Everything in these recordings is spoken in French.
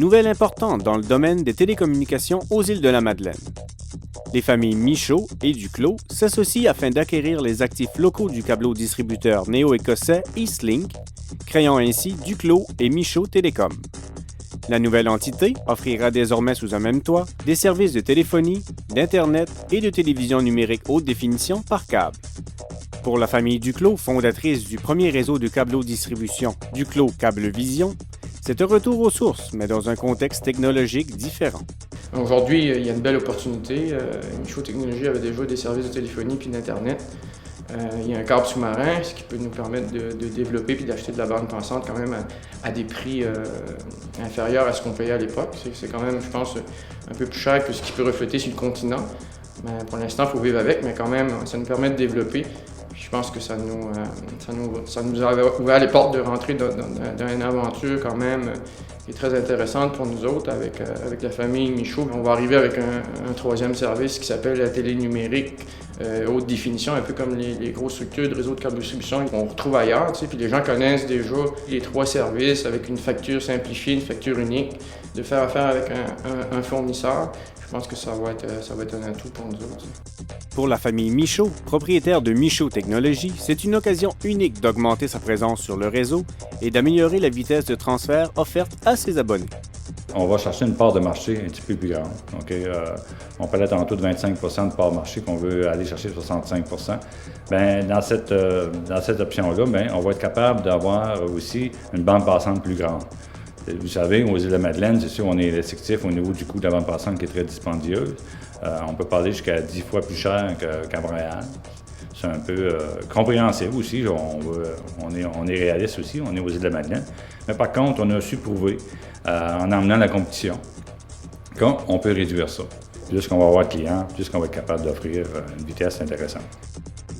Nouvelle importante dans le domaine des télécommunications aux îles de la Madeleine. Les familles Michaud et Duclos s'associent afin d'acquérir les actifs locaux du câbleau-distributeur néo-écossais Eastlink, créant ainsi Duclos et Michaud Télécom. La nouvelle entité offrira désormais sous un même toit des services de téléphonie, d'Internet et de télévision numérique haute définition par câble. Pour la famille Duclos, fondatrice du premier réseau de câbleau-distribution Duclos Cablevision, c'est un retour aux sources, mais dans un contexte technologique différent. Aujourd'hui, il y a une belle opportunité. Michaud Technologies avait déjà des services de téléphonie puis d'Internet. Il y a un câble sous-marin, ce qui peut nous permettre de développer puis d'acheter de la bande passante quand même à des prix inférieurs à ce qu'on payait à l'époque. C'est quand même, je pense, un peu plus cher que ce qui peut refléter sur le continent. Mais pour l'instant, il faut vivre avec, mais quand même, ça nous permet de développer. Je pense que ça nous a ouvert les portes de rentrer dans une aventure quand même qui est très intéressante pour nous autres avec la famille Michaud. On va arriver avec un troisième service qui s'appelle la télé numérique haute définition, un peu comme les grosses structures de réseau de câble distribution qu'on retrouve ailleurs. Puis les gens connaissent déjà les trois services avec une facture simplifiée, une facture unique, de faire affaire avec un fournisseur. Je pense que ça va être un atout pour nous autres. Pour la famille Michaud, propriétaire de Michaud Technologies, c'est une occasion unique d'augmenter sa présence sur le réseau et d'améliorer la vitesse de transfert offerte à ses abonnés. On va chercher une part de marché un petit peu plus grande. Okay? On parlait tantôt de 25 de part de marché qu'on veut aller chercher 65 Bien, dans cette option-là, bien, on va être capable d'avoir aussi une bande passante plus grande. Vous savez, aux îles de la Madeleine, c'est sûr, on est restrictif au niveau du coût de la bande passante qui est très dispendieuse. On peut parler jusqu'à 10 fois plus cher qu'à Montréal. C'est un peu compréhensible aussi. On est réaliste aussi, on est aux îles de la Madeleine. Mais par contre, on a su prouver, en emmenant la compétition, qu'on peut réduire ça. Plus qu'on va avoir de clients, plus qu'on va être capable d'offrir une vitesse intéressante.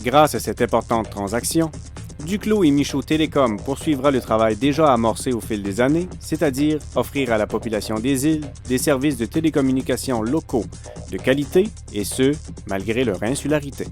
Grâce à cette importante transaction, Duclos et Michaud Télécom poursuivra le travail déjà amorcé au fil des années, c'est-à-dire offrir à la population des îles des services de télécommunications locaux de qualité, et ce, malgré leur insularité.